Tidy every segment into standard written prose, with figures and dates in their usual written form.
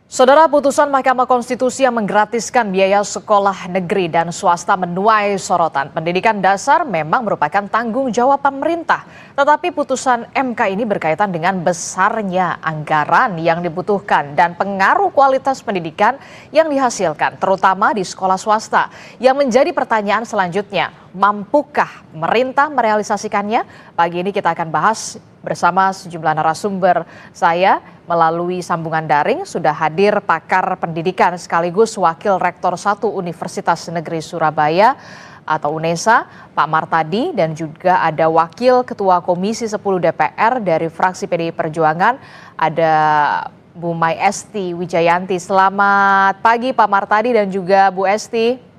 Saudara, putusan Mahkamah Konstitusi yang menggratiskan biaya sekolah negeri dan swasta menuai sorotan. Pendidikan dasar memang merupakan tanggung jawab pemerintah, tetapi putusan MK ini berkaitan dengan besarnya anggaran yang dibutuhkan dan pengaruh kualitas pendidikan yang dihasilkan, terutama di sekolah swasta. Yang menjadi pertanyaan selanjutnya, mampukah pemerintah merealisasikannya? Pagi ini kita akan bahas bersama sejumlah narasumber. Saya melalui sambungan daring sudah hadir pakar pendidikan sekaligus Wakil Rektor 1 Universitas Negeri Surabaya atau UNESA, Pak Martadi, dan juga ada Wakil Ketua Komisi 10 DPR dari fraksi PDI Perjuangan, ada Bu Mai Esti Wijayanti. Selamat pagi Pak Martadi dan juga Bu Esti.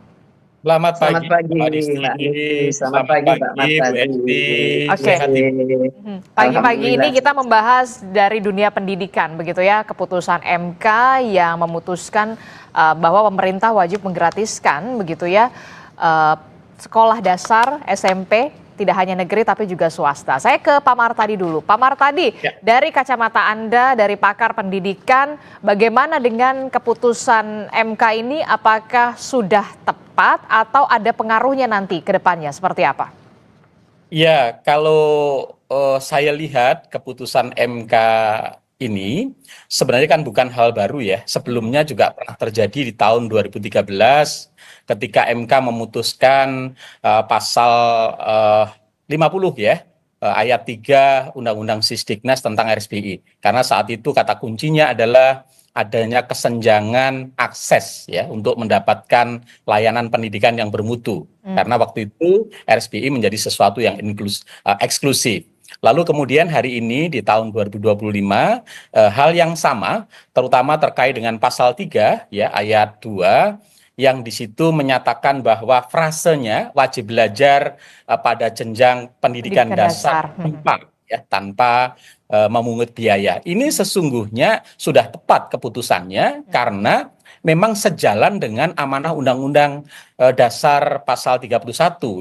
Selamat Selamat pagi, pagi, Mbak Disti. Mbak Niti. Selamat Selamat pagi, Pak pagi, Bu Martadi. Esti. Oke. Sehat Ibu. Pagi-pagi ini Alhamdulillah. kita membahas dari dunia pendidikan, begitu ya, keputusan MK yang memutuskan bahwa pemerintah wajib menggratiskan, begitu ya, sekolah dasar SMP tidak hanya negeri tapi juga swasta. Saya ke Pak Martadi dulu. Pak Martadi, Ya. dari kacamata Anda, dari pakar pendidikan, bagaimana dengan keputusan MK ini? Apakah sudah tepat atau ada pengaruhnya nanti ke depannya? Seperti apa? Ya, kalau saya lihat keputusan MK ini sebenarnya kan bukan hal baru ya. Sebelumnya juga pernah terjadi di tahun 2013 ketika MK memutuskan pasal 50 ya, ayat 3 Undang-Undang Sisdiknas tentang RSBI. Karena saat itu kata kuncinya adalah adanya kesenjangan akses ya untuk mendapatkan layanan pendidikan yang bermutu. Karena waktu itu RSBI menjadi sesuatu yang eksklusif. Lalu kemudian hari ini di tahun 2025 hal yang sama terutama terkait dengan pasal 3 ya ayat 2 yang di situ menyatakan bahwa frasenya wajib belajar pada jenjang pendidikan Pendidikan dasar dasar. tanpa memungut biaya. Ini sesungguhnya sudah tepat keputusannya karena memang sejalan dengan amanah Undang-Undang Dasar pasal 31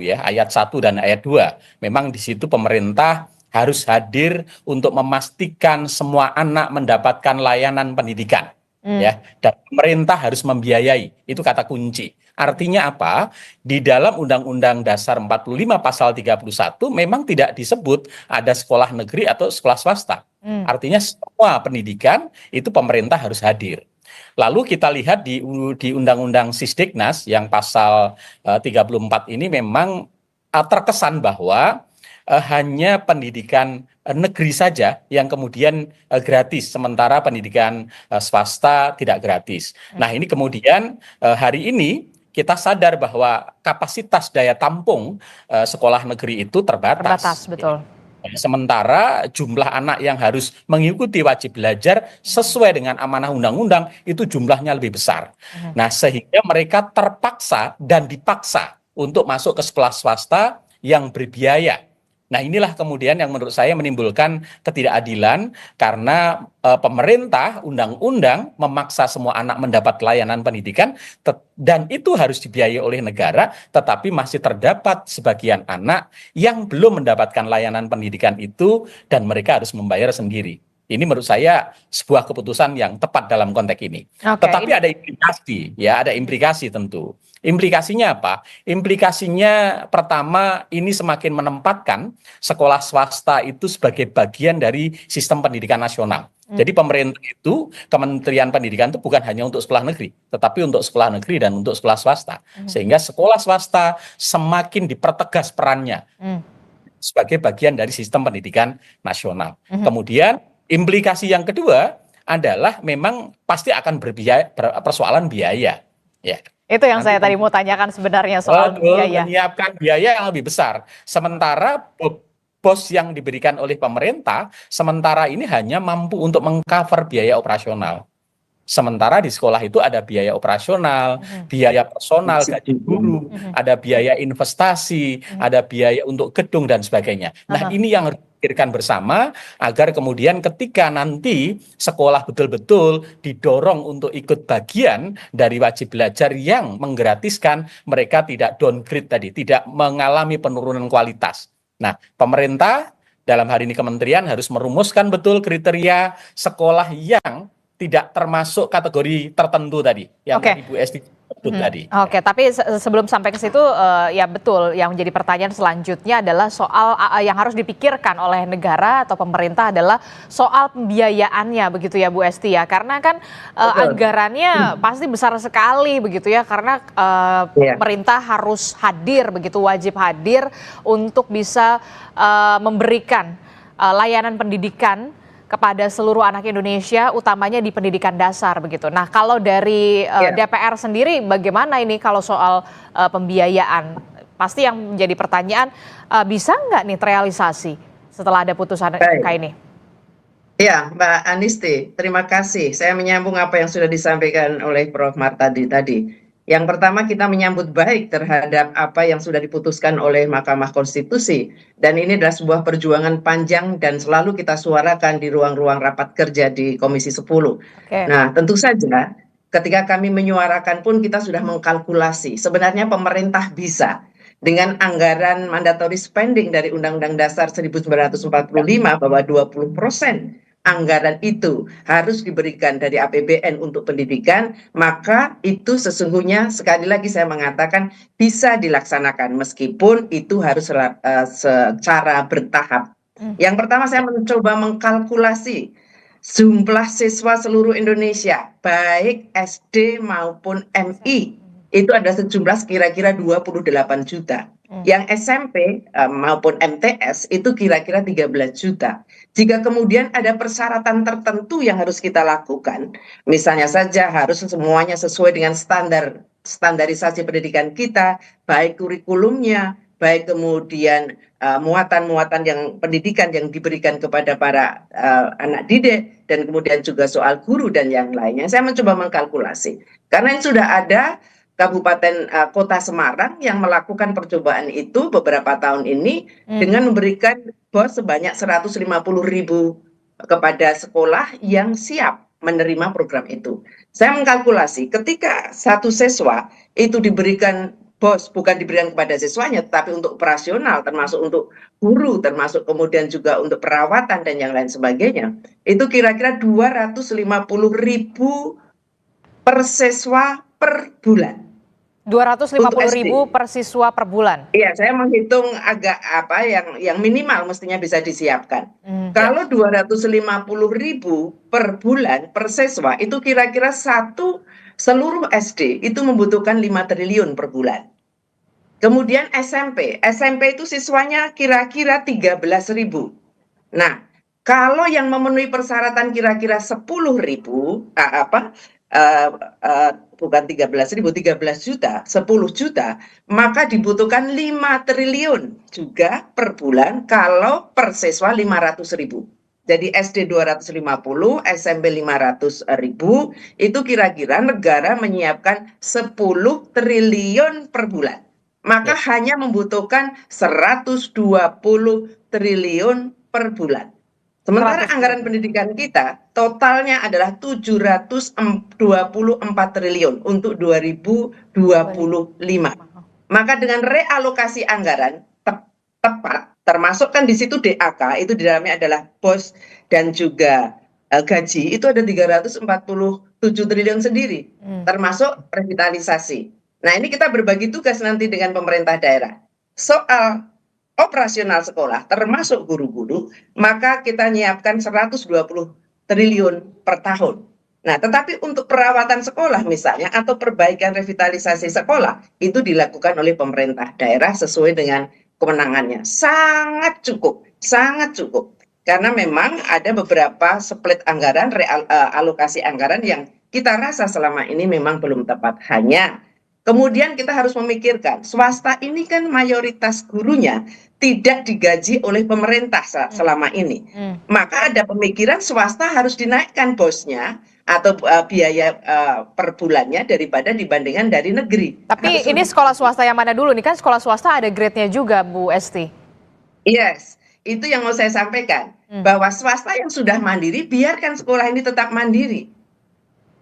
ya, ayat 1 dan ayat 2. Memang di situ pemerintah harus hadir untuk memastikan semua anak mendapatkan layanan pendidikan. Ya, dan pemerintah harus membiayai. Itu kata kunci. Artinya apa? Di dalam Undang-Undang Dasar 45 pasal 31 memang tidak disebut ada sekolah negeri atau sekolah swasta. Artinya semua pendidikan itu pemerintah harus hadir. Lalu kita lihat di Undang-Undang Sisdiknas yang pasal 34 ini memang terkesan bahwa hanya pendidikan negeri saja yang kemudian gratis, sementara pendidikan swasta tidak gratis. Nah, ini kemudian hari ini kita sadar bahwa kapasitas daya tampung sekolah negeri itu terbatas. Terbatas, betul. Sementara jumlah anak yang harus mengikuti wajib belajar sesuai dengan amanah undang-undang itu jumlahnya lebih besar. Nah, sehingga mereka terpaksa dan dipaksa untuk masuk ke sekolah swasta yang berbiaya. Nah, inilah kemudian yang menurut saya menimbulkan ketidakadilan karena pemerintah undang-undang memaksa semua anak mendapat layanan pendidikan dan itu harus dibiayai oleh negara, tetapi masih terdapat sebagian anak yang belum mendapatkan layanan pendidikan itu dan mereka harus membayar sendiri. Ini menurut saya sebuah keputusan yang tepat dalam konteks ini. Oke. Tetapi ada implikasi, ya, ada implikasi tentu. Implikasinya apa? Implikasinya pertama ini semakin menempatkan sekolah swasta itu sebagai bagian dari sistem pendidikan nasional. Jadi pemerintah itu, Kementerian Pendidikan itu bukan hanya untuk sekolah negeri, tetapi untuk sekolah negeri dan untuk sekolah swasta. Sehingga sekolah swasta semakin dipertegas perannya sebagai bagian dari sistem pendidikan nasional. Kemudian implikasi yang kedua adalah memang pasti akan persoalan biaya. Ya. Itu yang Nanti saya tadi mau tanyakan sebenarnya soal betul, biaya. menyiapkan biaya yang lebih besar. Sementara bos yang diberikan oleh pemerintah, sementara ini hanya mampu untuk mengcover biaya operasional. Sementara di sekolah itu ada biaya operasional, biaya personal, gaji guru, ada biaya investasi, ada biaya untuk gedung dan sebagainya. Nah, ini yang harus dipikirkan bersama agar kemudian ketika nanti sekolah betul-betul didorong untuk ikut bagian dari wajib belajar yang menggratiskan, mereka tidak downgrade tadi, tidak mengalami penurunan kualitas. Nah, pemerintah dalam hari ini kementerian harus merumuskan betul kriteria sekolah yang tidak termasuk kategori tertentu tadi yang Oke. tadi Bu Esti sebut tadi. Oke, tapi sebelum sampai ke situ, ya betul, yang jadi pertanyaan selanjutnya adalah soal yang harus dipikirkan oleh negara atau pemerintah adalah soal pembiayaannya begitu ya Bu Esti ya, karena kan anggarannya pasti besar sekali begitu ya, karena pemerintah harus hadir begitu, wajib hadir untuk bisa memberikan layanan pendidikan kepada seluruh anak Indonesia, utamanya di pendidikan dasar begitu. Nah, kalau dari DPR sendiri bagaimana ini kalau soal pembiayaan? Pasti yang menjadi pertanyaan, bisa nggak nih terrealisasi setelah ada putusan MK ini? Ya, Mbak Anisti, terima kasih. Saya menyambung apa yang sudah disampaikan oleh Prof. Martadi tadi. Yang pertama, kita menyambut baik terhadap apa yang sudah diputuskan oleh Mahkamah Konstitusi. Dan ini adalah sebuah perjuangan panjang dan selalu kita suarakan di ruang-ruang rapat kerja di Komisi 10. Nah, tentu saja ketika kami menyuarakan pun kita sudah mengkalkulasi. Sebenarnya pemerintah bisa dengan anggaran mandatory spending dari Undang-Undang Dasar 1945 bahwa 20% anggaran itu harus diberikan dari APBN untuk pendidikan, maka itu sesungguhnya sekali lagi saya mengatakan bisa dilaksanakan meskipun itu harus secara bertahap. Yang pertama saya mencoba mengkalkulasi jumlah siswa seluruh Indonesia, baik SD maupun MI, itu ada sejumlah kira-kira 28 juta. Yang SMP maupun MTS itu kira-kira 13 juta. Jika kemudian ada persyaratan tertentu yang harus kita lakukan, misalnya saja harus semuanya sesuai dengan standarisasi pendidikan kita, baik kurikulumnya, baik kemudian muatan-muatan yang pendidikan yang diberikan kepada para anak didik, dan kemudian juga soal guru dan yang lainnya. Saya mencoba mengkalkulasi. Karena sudah ada Kabupaten Kota Semarang yang melakukan percobaan itu beberapa tahun ini dengan memberikan bos sebanyak 150.000 kepada sekolah yang siap menerima program itu. Saya mengkalkulasi ketika satu siswa itu diberikan bos, bukan diberikan kepada siswanya, tetapi untuk operasional, termasuk untuk guru, termasuk kemudian juga untuk perawatan dan yang lain sebagainya, itu kira-kira 250.000 per siswa per bulan. 250.000 per siswa per bulan. Iya, saya menghitung agak yang minimal mestinya bisa disiapkan. Kalau 250.000 per bulan per siswa itu kira-kira seluruh SD itu membutuhkan 5 triliun per bulan. Kemudian SMP itu siswanya kira-kira 13.000. Nah, kalau yang memenuhi persyaratan kira-kira 10.000 bukan 13.000, 13 juta, 10 juta, maka dibutuhkan 5 triliun juga per bulan kalau per siswa 500.000. Jadi SD 250, SMP 500.000, itu kira-kira negara menyiapkan 10 triliun per bulan. Maka hanya membutuhkan 120 triliun per bulan. Sementara anggaran pendidikan kita totalnya adalah 724 triliun untuk 2025. Maka dengan realokasi anggaran tepat, termasuk kan di situ DAK, itu di dalamnya adalah BOS dan juga gaji, itu ada 347 triliun sendiri, termasuk revitalisasi. Nah, ini kita berbagi tugas nanti dengan pemerintah daerah. Soal operasional sekolah termasuk guru-guru, maka kita nyiapkan 120 triliun per tahun. Nah, tetapi untuk perawatan sekolah misalnya atau perbaikan revitalisasi sekolah itu dilakukan oleh pemerintah daerah sesuai dengan kewenangannya. Sangat cukup. Karena memang ada beberapa split anggaran, alokasi anggaran yang kita rasa selama ini memang belum tepat. Hanya kemudian kita harus memikirkan, swasta ini kan mayoritas gurunya tidak digaji oleh pemerintah selama ini. Maka ada pemikiran swasta harus dinaikkan bosnya atau biaya per bulannya dibandingkan dari negeri. Tapi ini sekolah swasta yang mana dulu nih? Kan sekolah swasta ada grade-nya juga, Bu Esti. Yes, itu yang mau saya sampaikan. Bahwa swasta yang sudah mandiri, biarkan sekolah ini tetap mandiri.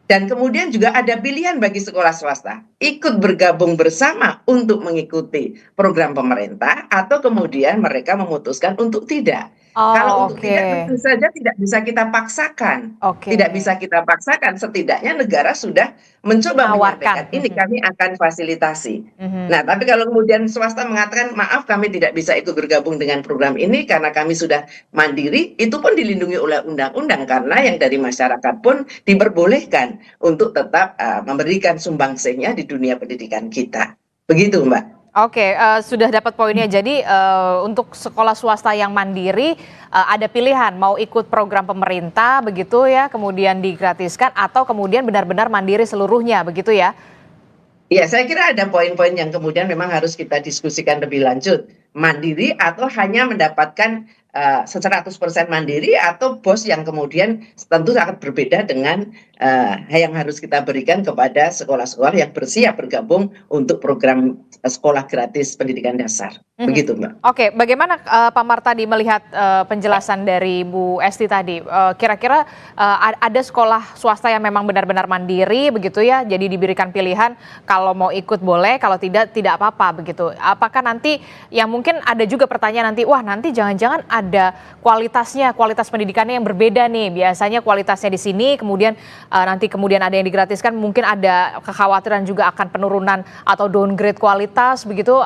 Dan kemudian juga ada pilihan bagi sekolah swasta, ikut bergabung bersama untuk mengikuti program pemerintah atau kemudian mereka memutuskan untuk tidak. Kalau Oh, untuk tidak, oke. tentu saja tidak bisa kita paksakan. Oke. Tidak bisa kita paksakan, setidaknya negara sudah mencoba Menawarkan. menyampaikan, ini kami akan fasilitasi. Mhm. Nah, tapi kalau kemudian swasta mengatakan, maaf kami tidak bisa ikut bergabung dengan program ini karena kami sudah mandiri, itu pun dilindungi oleh undang-undang karena yang dari masyarakat pun diperbolehkan untuk tetap memberikan sumbangsihnya di dunia pendidikan kita. Begitu, Mbak. Oke, sudah dapat poinnya. Jadi, untuk sekolah swasta yang mandiri, ada pilihan mau ikut program pemerintah begitu ya, kemudian digratiskan atau kemudian benar-benar mandiri seluruhnya, begitu ya? Ya, saya kira ada poin-poin yang kemudian memang harus kita diskusikan lebih lanjut. Mandiri atau hanya mendapatkan 100% mandiri atau bos yang kemudian tentu sangat berbeda dengan yang harus kita berikan kepada sekolah-sekolah yang bersiap bergabung untuk program sekolah gratis pendidikan dasar. Mhm. Begitu, Mbak. Oke, bagaimana Pak Martadi melihat penjelasan dari Bu Esti tadi? Kira-kira ada sekolah swasta yang memang benar-benar mandiri begitu ya, jadi diberikan pilihan kalau mau ikut boleh, kalau tidak tidak apa-apa begitu. Apakah nanti yang mungkin ada juga pertanyaan nanti, wah nanti jangan-jangan ada kualitasnya, kualitas pendidikannya yang berbeda nih. Biasanya kualitasnya di sini, kemudian nanti kemudian ada yang digratiskan, mungkin ada kekhawatiran juga akan penurunan atau downgrade kualitas begitu.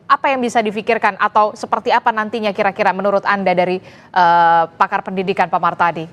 Apa yang bisa difikirkan atau seperti apa nantinya kira-kira menurut Anda dari pakar pendidikan Pak Martadi?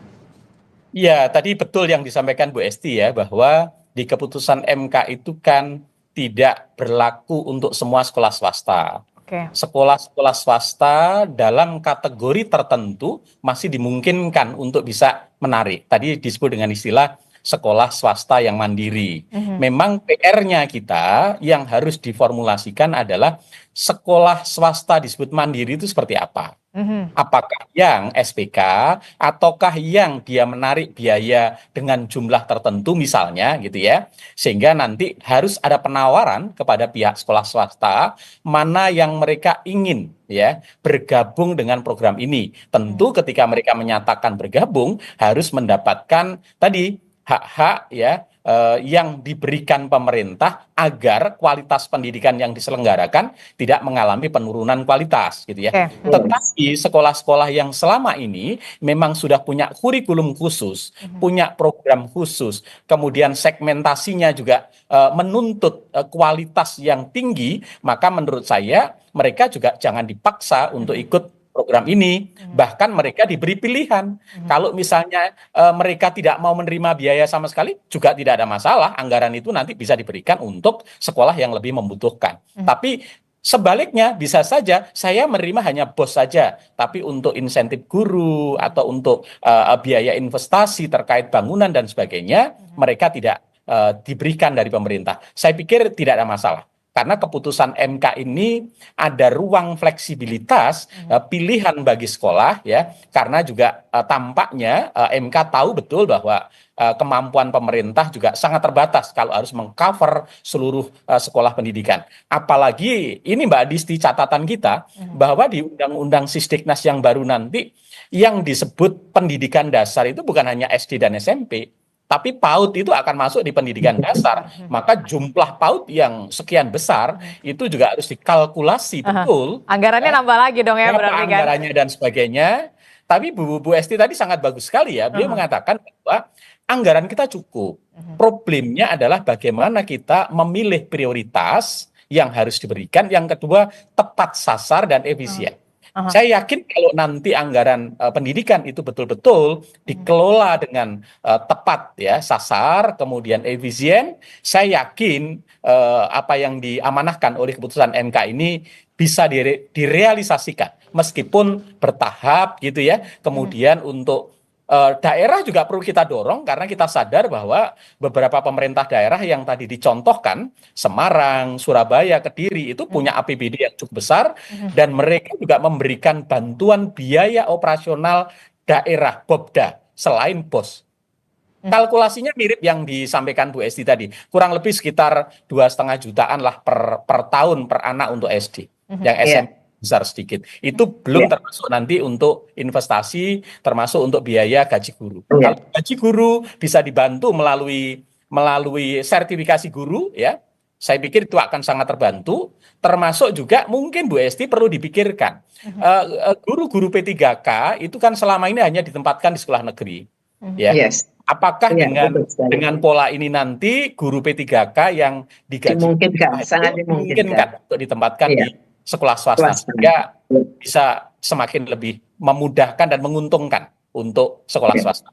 Ya, tadi betul yang disampaikan Bu Esti ya, bahwa di keputusan MK itu kan tidak berlaku untuk semua sekolah swasta. Oke. Sekolah-sekolah swasta dalam kategori tertentu masih dimungkinkan untuk bisa menarik. Tadi disebut dengan istilah sekolah swasta yang mandiri. Memang PR-nya kita yang harus diformulasikan adalah sekolah swasta disebut mandiri itu seperti apa? Mhm. Apakah yang SPK ataukah yang dia menarik biaya dengan jumlah tertentu misalnya gitu ya, sehingga nanti harus ada penawaran kepada pihak sekolah swasta mana yang mereka ingin ya bergabung dengan program ini. Tentu ketika mereka menyatakan bergabung harus mendapatkan tadi hak-hak ya yang diberikan pemerintah agar kualitas pendidikan yang diselenggarakan tidak mengalami penurunan kualitas gitu ya. Oke. Tetapi sekolah-sekolah yang selama ini memang sudah punya kurikulum khusus, punya program khusus, kemudian segmentasinya juga menuntut kualitas yang tinggi, maka menurut saya mereka juga jangan dipaksa untuk ikut program ini. Bahkan mereka diberi pilihan. Kalau misalnya mereka tidak mau menerima biaya sama sekali, juga tidak ada masalah. Anggaran itu nanti bisa diberikan untuk sekolah yang lebih membutuhkan. Tapi sebaliknya bisa saja saya menerima hanya BOS saja, tapi untuk insentif guru atau untuk biaya investasi terkait bangunan dan sebagainya, mereka tidak diberikan dari pemerintah. Saya pikir tidak ada masalah. Karena keputusan MK ini ada ruang fleksibilitas pilihan bagi sekolah ya, karena juga tampaknya MK tahu betul bahwa kemampuan pemerintah juga sangat terbatas kalau harus mengcover seluruh sekolah pendidikan. Apalagi ini Mbak Disti catatan kita bahwa di Undang-Undang Sisdiknas yang baru nanti yang disebut pendidikan dasar itu bukan hanya SD dan SMP. Tapi PAUD itu akan masuk di pendidikan dasar, maka jumlah PAUD yang sekian besar itu juga harus dikalkulasi betul. Anggarannya nambah lagi dong ya Berapa berarti kan? anggarannya dan sebagainya. Tapi Bu Esti tadi sangat bagus sekali ya, beliau mengatakan bahwa anggaran kita cukup. Problemnya adalah bagaimana kita memilih prioritas yang harus diberikan. Yang kedua, tepat sasar dan efisien. Saya yakin kalau nanti anggaran pendidikan itu betul-betul dikelola dengan tepat ya, sasar, kemudian efisien, saya yakin apa yang diamanahkan oleh keputusan MK ini bisa direalisasikan meskipun bertahap gitu ya. Kemudian untuk daerah juga perlu kita dorong karena kita sadar bahwa beberapa pemerintah daerah yang tadi dicontohkan, Semarang, Surabaya, Kediri itu punya APBD yang cukup besar dan mereka juga memberikan bantuan biaya operasional daerah BOPDA selain BOS. Kalkulasinya mirip yang disampaikan Bu Esti tadi, kurang lebih sekitar 2,5 jutaan lah per tahun per anak untuk SD. Yang SMP besar sedikit. Itu belum termasuk nanti untuk investasi, termasuk untuk biaya gaji guru. Kalau gaji guru bisa dibantu melalui sertifikasi guru ya. Saya pikir itu akan sangat terbantu, termasuk juga mungkin Bu Esti perlu dipikirkan. Guru-guru P3K itu kan selama ini hanya ditempatkan di sekolah negeri. Ya. Yes. Apakah Iya, betul sekali. dengan pola ini nanti guru P3K yang digaji Dimungkinkan, itu sangat dimungkinkan. untuk ditempatkan Iya. di sekolah swasta, Swasta. sehingga bisa semakin lebih memudahkan dan menguntungkan untuk sekolah swasta.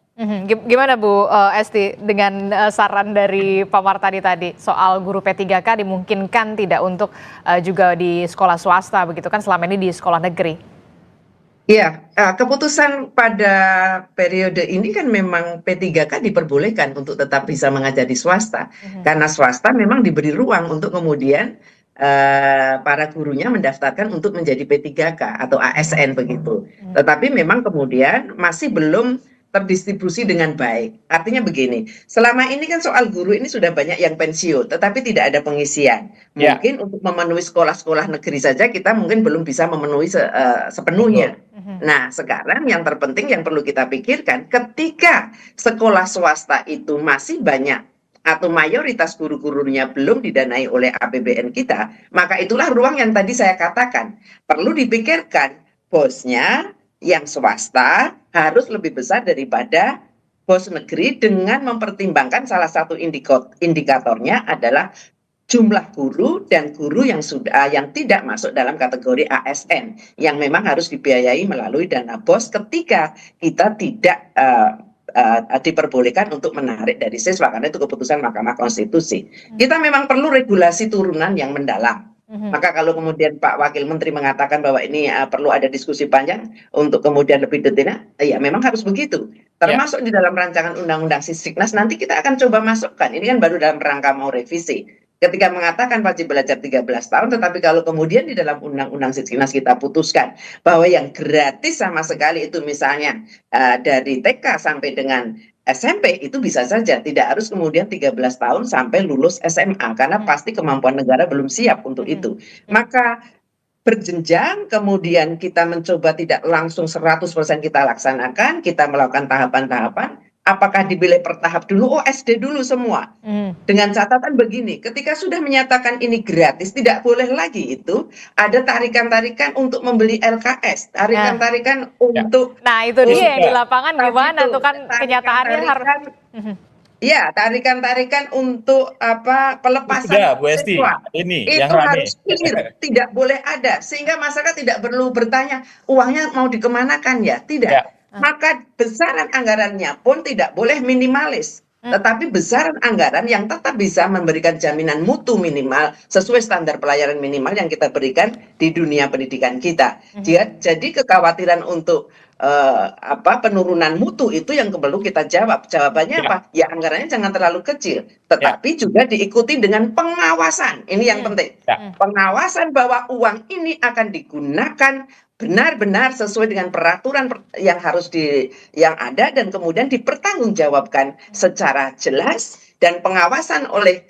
Gimana Bu Esti dengan saran dari Pak Martadi tadi soal guru P3K dimungkinkan tidak untuk juga di sekolah swasta begitu kan selama ini di sekolah negeri? Iya, keputusan pada periode ini kan memang P3K diperbolehkan untuk tetap bisa mengajar di swasta. Karena swasta memang diberi ruang untuk kemudian para gurunya mendaftarkan untuk menjadi P3K atau ASN begitu. Tetapi memang kemudian masih belum terdistribusi dengan baik. Artinya begini, selama ini kan soal guru ini sudah banyak yang pensiun, tetapi tidak ada pengisian. Mungkin untuk memenuhi sekolah-sekolah negeri saja kita mungkin belum bisa memenuhi sepenuhnya. Nah, sekarang yang terpenting yang perlu kita pikirkan, ketika sekolah swasta itu masih banyak atau mayoritas guru-gurunya belum didanai oleh APBN kita, maka itulah ruang yang tadi saya katakan. Perlu dipikirkan bosnya yang swasta harus lebih besar daripada bos negeri dengan mempertimbangkan salah satu indikatornya adalah jumlah guru dan guru yang tidak masuk dalam kategori ASN yang memang harus dibiayai melalui dana BOS ketika kita tidak diperbolehkan untuk menarik dari siswa karena itu keputusan Mahkamah Konstitusi. Kita memang perlu regulasi turunan yang mendalam. Maka kalau kemudian Pak Wakil Menteri mengatakan bahwa ini perlu ada diskusi panjang untuk kemudian lebih detail, ya memang harus begitu. Termasuk di dalam rancangan undang-undang Sisdiknas nanti kita akan coba masukkan. Ini kan baru dalam rangka mau revisi. Ketika mengatakan wajib belajar 13 tahun, tetapi kalau kemudian di dalam undang-undang Sisdiknas kita putuskan bahwa yang gratis sama sekali itu misalnya dari TK sampai dengan SMP itu bisa saja, tidak harus kemudian 13 tahun sampai lulus SMA, karena pasti kemampuan negara belum siap untuk itu. Maka berjenjang, kemudian kita mencoba tidak langsung 100% kita laksanakan, kita melakukan tahapan-tahapan, apakah dibilih per tahap dulu, SD dulu semua. Dengan catatan begini, ketika sudah menyatakan ini gratis, tidak boleh lagi itu ada tarikan-tarikan untuk membeli LKS, tarikan-tarikan untuk... Nah itu dia di lapangan gimana tuh kan kenyataannya harus... Ya, tarikan-tarikan untuk pelepasan Bu Esti, siswa ini itu yang harus clear, tidak boleh ada, sehingga masyarakat tidak perlu bertanya uangnya mau dikemanakan ya, tidak. Maka besaran anggarannya pun tidak boleh minimalis, tetapi besaran anggaran yang tetap bisa memberikan jaminan mutu minimal sesuai standar pelayanan minimal yang kita berikan di dunia pendidikan kita. Jadi kekhawatiran untuk penurunan mutu itu yang perlu kita jawab. Jawabannya apa? Ya anggarannya jangan terlalu kecil, tetapi juga diikuti dengan pengawasan. Ini yang penting. Pengawasan bahwa uang ini akan digunakan benar-benar sesuai dengan peraturan yang harus yang ada dan kemudian dipertanggungjawabkan secara jelas dan pengawasan oleh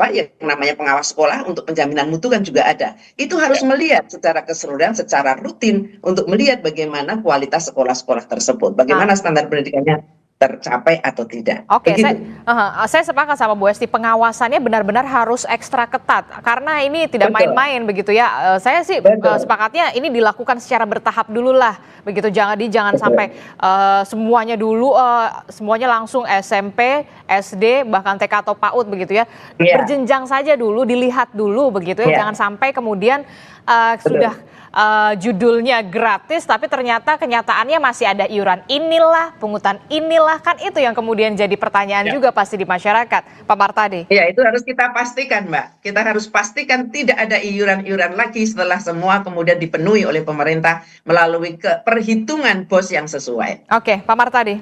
yang namanya pengawas sekolah untuk penjaminan mutu kan juga ada. Itu harus melihat secara keseluruhan, secara rutin untuk melihat bagaimana kualitas sekolah-sekolah tersebut, bagaimana standar pendidikannya tercapai atau tidak. Oke, saya sepakat sama Bu Esti, pengawasannya benar-benar harus ekstra ketat karena ini tidak main-main begitu ya. Saya sih sepakatnya ini dilakukan secara bertahap dulu lah, begitu jangan sampai semuanya dulu, semuanya langsung SMP, SD, bahkan TK atau PAUD begitu ya. Berjenjang saja dulu, dilihat dulu begitu ya, jangan sampai kemudian sudah judulnya gratis tapi ternyata kenyataannya masih ada iuran inilah, pungutan inilah, kan itu yang kemudian jadi pertanyaan juga pasti di masyarakat, Pak Martadi. Ya, itu harus kita pastikan, Mbak. Kita harus pastikan tidak ada iuran-iuran lagi setelah semua kemudian dipenuhi oleh pemerintah melalui perhitungan BOS yang sesuai. Oke, Pak Martadi.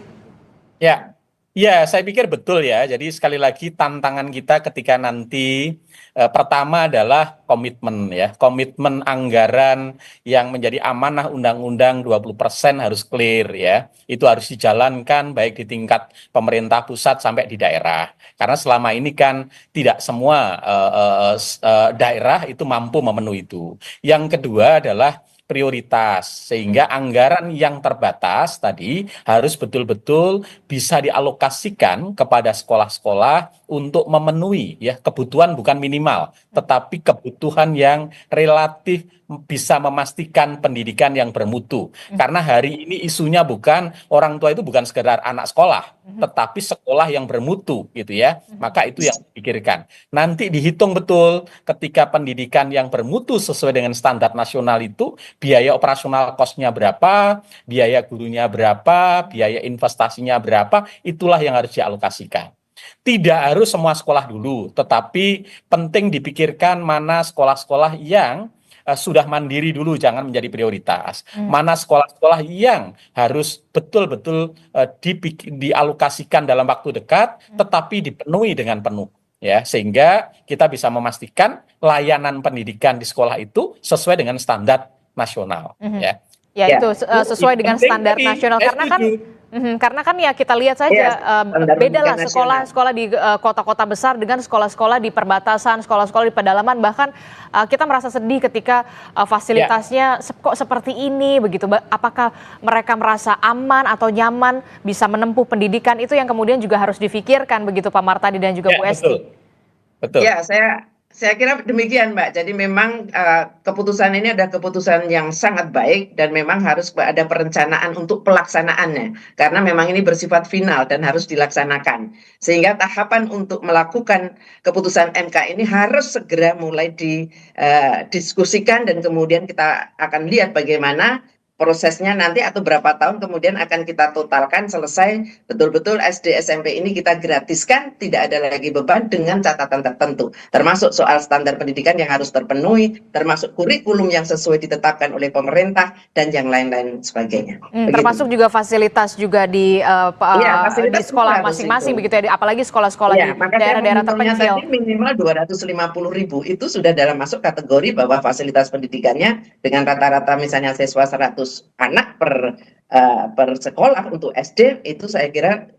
Ya, saya pikir betul ya. Jadi sekali lagi tantangan kita ketika nanti pertama adalah komitmen ya. Komitmen anggaran yang menjadi amanah undang-undang 20% harus clear ya. Itu harus dijalankan baik di tingkat pemerintah pusat sampai di daerah. Karena selama ini kan tidak semua daerah itu mampu memenuhi itu. Yang kedua adalah prioritas, sehingga anggaran yang terbatas tadi harus betul-betul bisa dialokasikan kepada sekolah-sekolah untuk memenuhi ya kebutuhan bukan minimal, tetapi kebutuhan yang relatif bisa memastikan pendidikan yang bermutu. Karena hari ini isunya bukan orang tua itu bukan sekedar anak sekolah, tetapi sekolah yang bermutu gitu ya. Maka itu yang dipikirkan. Nanti dihitung betul ketika pendidikan yang bermutu sesuai dengan standar nasional itu biaya operasional cost-nya berapa, biaya gurunya berapa, biaya investasinya berapa, itulah yang harus dialokasikan. Tidak harus semua sekolah dulu, tetapi penting dipikirkan mana sekolah-sekolah yang sudah mandiri dulu, jangan menjadi prioritas. Mana sekolah-sekolah yang harus betul-betul dialokasikan dalam waktu dekat, tetapi dipenuhi dengan penuh. Ya, sehingga kita bisa memastikan layanan pendidikan di sekolah itu sesuai dengan standar nasional. Ya, Ya itu sesuai dengan standar nasional karena kan ya kita lihat saja beda lah sekolah-sekolah di kota-kota besar dengan sekolah-sekolah di perbatasan, sekolah-sekolah di pedalaman, bahkan kita merasa sedih ketika fasilitasnya kok seperti ini begitu. Apakah mereka merasa aman atau nyaman bisa menempuh pendidikan, itu yang kemudian juga harus difikirkan begitu Pak Martadi dan juga Bu Esti. Betul. Ya, saya kira demikian, Mbak. Jadi memang keputusan ini ada keputusan yang sangat baik dan memang harus ada perencanaan untuk pelaksanaannya. Karena memang ini bersifat final dan harus dilaksanakan. Sehingga tahapan untuk melakukan keputusan MK ini harus segera mulai didiskusikan dan kemudian kita akan lihat bagaimana prosesnya nanti atau berapa tahun kemudian akan kita totalkan selesai betul-betul SD SMP ini kita gratiskan, tidak ada lagi beban dengan catatan tertentu, termasuk soal standar pendidikan yang harus terpenuhi, termasuk kurikulum yang sesuai ditetapkan oleh pemerintah dan yang lain-lain sebagainya. Termasuk juga fasilitas juga di sekolah masing-masing begitu ya, apalagi sekolah-sekolah di daerah-daerah terpencil. Tadi minimal 250.000 itu sudah dalam masuk kategori bahwa fasilitas pendidikannya dengan rata-rata misalnya siswa 100 anak per sekolah untuk SD itu saya kira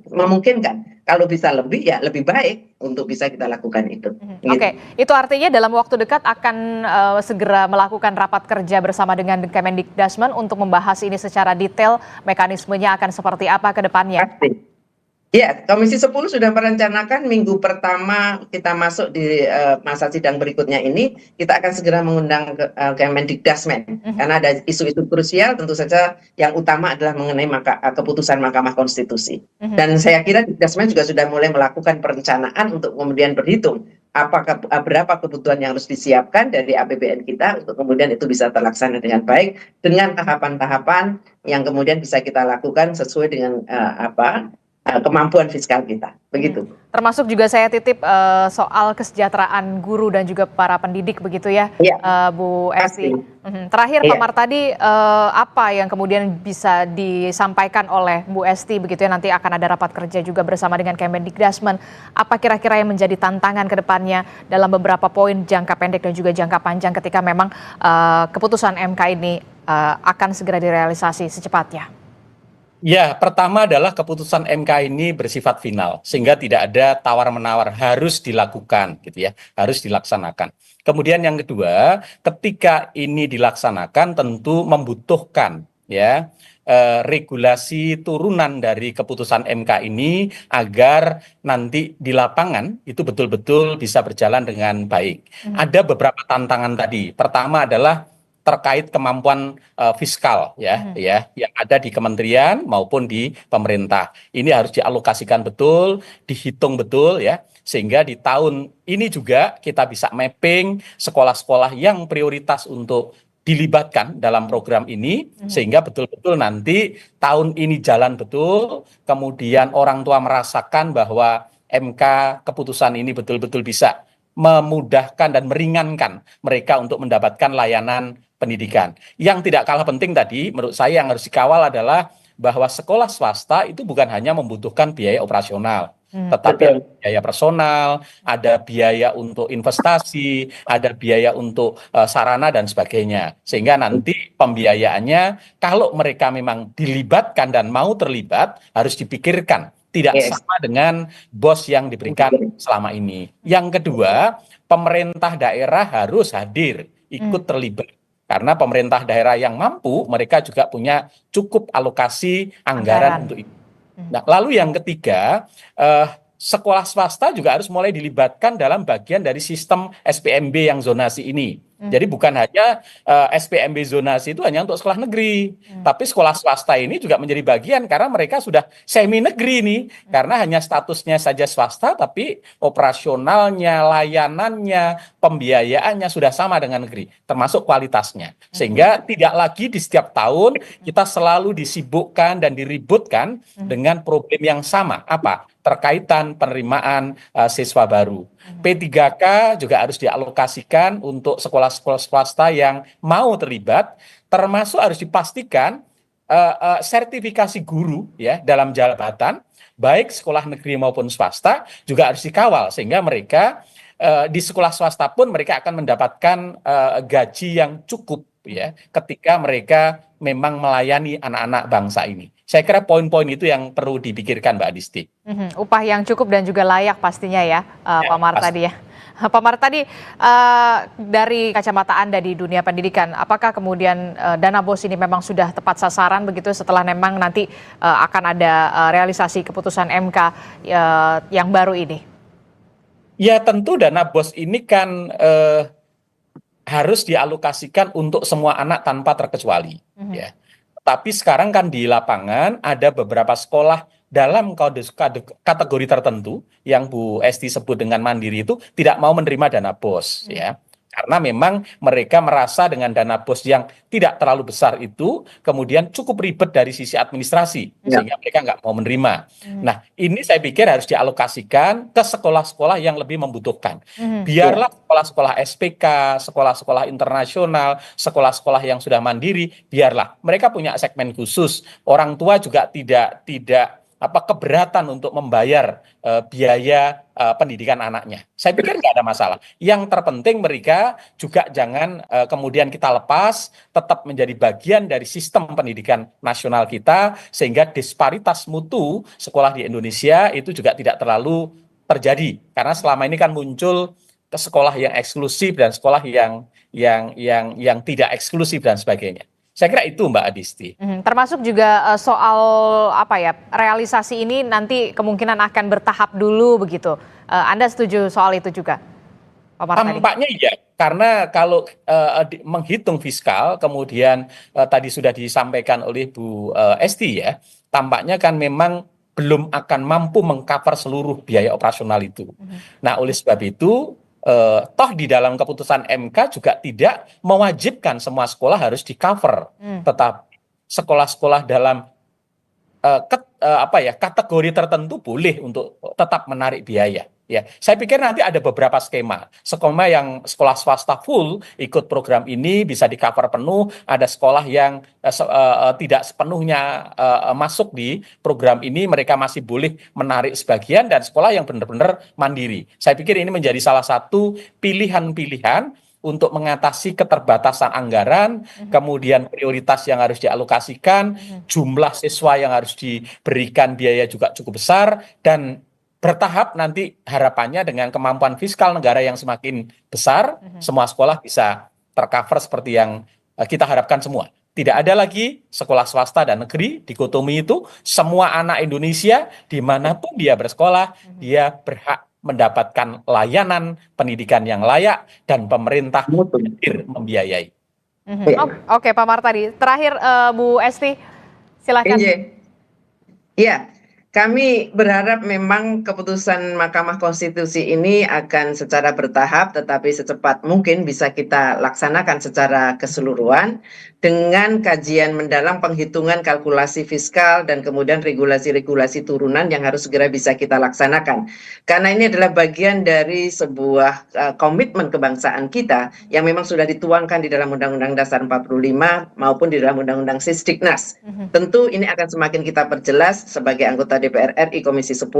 memungkinkan. Kalau bisa lebih ya lebih baik untuk bisa kita lakukan itu. Oke, itu artinya dalam waktu dekat akan segera melakukan rapat kerja bersama dengan Kemendikdasmen untuk membahas ini secara detail, mekanismenya akan seperti apa ke depannya. Pasti. Ya, Komisi 10 sudah merencanakan minggu pertama kita masuk di masa sidang berikutnya ini, kita akan segera mengundang Kemendikdasmen. Karena ada isu-isu krusial, tentu saja yang utama adalah mengenai keputusan Mahkamah Konstitusi. Dan saya kira Dikdasmen juga sudah mulai melakukan perencanaan untuk kemudian berhitung berapa kebutuhan yang harus disiapkan dari APBN kita untuk kemudian itu bisa terlaksana dengan baik, dengan tahapan-tahapan yang kemudian bisa kita lakukan sesuai dengan kemampuan fiskal kita, begitu. Termasuk juga saya titip soal kesejahteraan guru dan juga para pendidik begitu ya, Bu Esti. Terakhir Pak Martadi, apa yang kemudian bisa disampaikan oleh Bu Esti begitu ya, nanti akan ada rapat kerja juga bersama dengan Kemendikdasmen. Apa kira-kira yang menjadi tantangan ke depannya dalam beberapa poin jangka pendek dan juga jangka panjang ketika memang keputusan MK ini akan segera direalisasi secepatnya? Ya, pertama adalah keputusan MK ini bersifat final, sehingga tidak ada tawar-menawar, harus dilakukan, gitu ya, harus dilaksanakan. Kemudian yang kedua, ketika ini dilaksanakan tentu membutuhkan ya regulasi turunan dari keputusan MK ini agar nanti di lapangan itu betul-betul bisa berjalan dengan baik. Ada beberapa tantangan tadi. Pertama adalah terkait kemampuan fiskal yang ada di kementerian maupun di pemerintah. Ini harus dialokasikan betul, dihitung betul ya, sehingga di tahun ini juga kita bisa mapping sekolah-sekolah yang prioritas untuk dilibatkan dalam program ini, sehingga betul-betul nanti tahun ini jalan betul, kemudian orang tua merasakan bahwa MK keputusan ini betul-betul bisa memudahkan dan meringankan mereka untuk mendapatkan layanan pendidikan. Yang tidak kalah penting tadi menurut saya yang harus dikawal adalah bahwa sekolah swasta itu bukan hanya membutuhkan biaya operasional, tetapi ada biaya personal, ada biaya untuk investasi, ada biaya untuk sarana dan sebagainya. Sehingga nanti pembiayaannya kalau mereka memang dilibatkan dan mau terlibat harus dipikirkan. Tidak sama dengan bos yang diberikan selama ini. Yang kedua, pemerintah daerah harus hadir, ikut terlibat. Karena pemerintah daerah yang mampu, mereka juga punya cukup alokasi anggaran untuk itu. Nah, lalu yang ketiga, sekolah swasta juga harus mulai dilibatkan dalam bagian dari sistem SPMB yang zonasi ini. Jadi bukan hanya SPMB zonasi itu hanya untuk sekolah negeri, tapi sekolah swasta ini juga menjadi bagian karena mereka sudah semi negeri nih, karena hanya statusnya saja swasta, tapi operasionalnya, layanannya, pembiayaannya sudah sama dengan negeri, termasuk kualitasnya. Sehingga tidak lagi di setiap tahun kita selalu disibukkan dan diributkan dengan problem yang sama, apa? Terkaitan penerimaan siswa baru. P3K juga harus dialokasikan untuk sekolah-sekolah swasta yang mau terlibat, termasuk harus dipastikan sertifikasi guru ya dalam jabatan, baik sekolah negeri maupun swasta juga harus dikawal sehingga mereka di sekolah swasta pun mereka akan mendapatkan gaji yang cukup ya ketika mereka memang melayani anak-anak bangsa ini. Saya kira poin-poin itu yang perlu dipikirkan, Mbak Adisti. Upah yang cukup dan juga layak pastinya ya, Pak Martadi ya. Pak Martadi, dari kacamata Anda di dunia pendidikan, apakah kemudian dana BOS ini memang sudah tepat sasaran begitu setelah memang nanti akan ada realisasi keputusan MK yang baru ini? Ya tentu dana BOS ini kan harus dialokasikan untuk semua anak tanpa terkecuali. Ya. Tapi sekarang kan di lapangan ada beberapa sekolah dalam kategori tertentu yang Bu Esti sebut dengan mandiri itu tidak mau menerima dana BOS ya. Karena memang mereka merasa dengan dana BOS yang tidak terlalu besar itu kemudian cukup ribet dari sisi administrasi sehingga mereka nggak mau menerima. Nah ini saya pikir harus dialokasikan ke sekolah-sekolah yang lebih membutuhkan. Biarlah sekolah-sekolah SPK, sekolah-sekolah internasional, sekolah-sekolah yang sudah mandiri, biarlah mereka punya segmen khusus. Orang tua juga tidak keberatan untuk membayar biaya pendidikan anaknya. Saya pikir nggak ada masalah. Yang terpenting mereka juga jangan kemudian kita lepas, tetap menjadi bagian dari sistem pendidikan nasional kita, sehingga disparitas mutu sekolah di Indonesia itu juga tidak terlalu terjadi. Karena selama ini kan muncul ke sekolah yang eksklusif dan sekolah yang tidak eksklusif dan sebagainya. Saya kira itu Mbak Adisti. Termasuk juga soal realisasi ini nanti kemungkinan akan bertahap dulu begitu. Anda setuju soal itu juga, Pak Martadi? Tampaknya iya, karena kalau menghitung fiskal, kemudian tadi sudah disampaikan oleh Bu Esti ya, tampaknya kan memang belum akan mampu mengcover seluruh biaya operasional itu. Nah oleh sebab itu, toh di dalam keputusan MK juga tidak mewajibkan semua sekolah harus di-cover, tetapi sekolah-sekolah dalam kategori tertentu boleh untuk tetap menarik biaya. Ya, saya pikir nanti ada beberapa skema yang sekolah swasta full ikut program ini bisa di-cover penuh, ada sekolah yang tidak sepenuhnya masuk di program ini, mereka masih boleh menarik sebagian, dan sekolah yang benar-benar mandiri. Saya pikir ini menjadi salah satu pilihan-pilihan untuk mengatasi keterbatasan anggaran, kemudian prioritas yang harus dialokasikan, jumlah siswa yang harus diberikan biaya juga cukup besar, dan bertahap nanti harapannya dengan kemampuan fiskal negara yang semakin besar, semua sekolah bisa tercover seperti yang kita harapkan semua. Tidak ada lagi sekolah swasta dan negeri, dikotomi itu, semua anak Indonesia dimanapun dia bersekolah, dia berhak mendapatkan layanan pendidikan yang layak dan pemerintah hadir membiayai. Oke Pak Martadi, terakhir Bu Esti, silakan. Iya. Kami berharap memang keputusan Mahkamah Konstitusi ini akan secara bertahap tetapi secepat mungkin bisa kita laksanakan secara keseluruhan dengan kajian mendalam, penghitungan kalkulasi fiskal dan kemudian regulasi-regulasi turunan yang harus segera bisa kita laksanakan. Karena ini adalah bagian dari sebuah komitmen kebangsaan kita yang memang sudah dituangkan di dalam Undang-Undang Dasar 45 maupun di dalam Undang-Undang Sisdiknas. Tentu ini akan semakin kita perjelas sebagai anggota DPR RI Komisi 10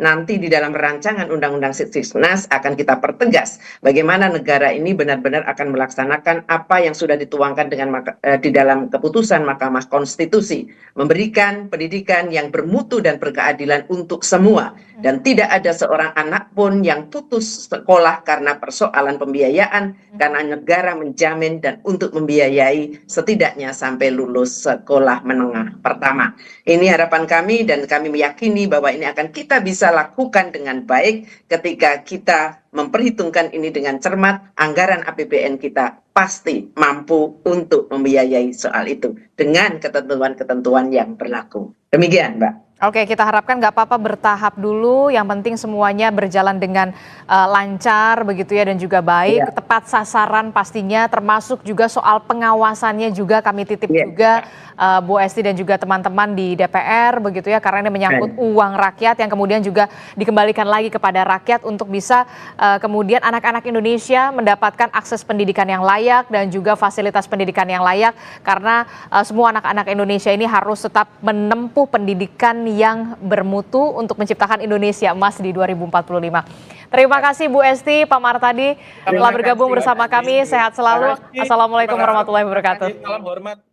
nanti di dalam rancangan Undang-Undang Sisdiknas akan kita pertegas bagaimana negara ini benar-benar akan melaksanakan apa yang sudah dituangkan di dalam keputusan Mahkamah Konstitusi, memberikan pendidikan yang bermutu dan berkeadilan untuk semua, dan tidak ada seorang anak pun yang putus sekolah karena persoalan pembiayaan, karena negara menjamin dan untuk membiayai setidaknya sampai lulus sekolah menengah pertama. Ini harapan kami dan kami meyakini bahwa ini akan kita bisa lakukan dengan baik ketika kita memperhitungkan ini dengan cermat. Anggaran APBN kita pasti mampu untuk membiayai soal itu dengan ketentuan-ketentuan yang berlaku. Demikian, Mbak. Oke, kita harapkan nggak apa-apa bertahap dulu. Yang penting semuanya berjalan dengan lancar begitu ya dan juga baik, tepat sasaran pastinya, termasuk juga soal pengawasannya juga kami titip juga Bu Esti dan juga teman-teman di DPR begitu ya, karena ini menyangkut uang rakyat yang kemudian juga dikembalikan lagi kepada rakyat untuk bisa kemudian anak-anak Indonesia mendapatkan akses pendidikan yang layak dan juga fasilitas pendidikan yang layak, karena semua anak-anak Indonesia ini harus tetap menempuh pendidikan yang bermutu untuk menciptakan Indonesia emas di 2045. Terima kasih Bu Esti, Pak Martadi telah bergabung bersama kami. Sehat selalu. Assalamualaikum warahmatullahi wabarakatuh. Salam hormat.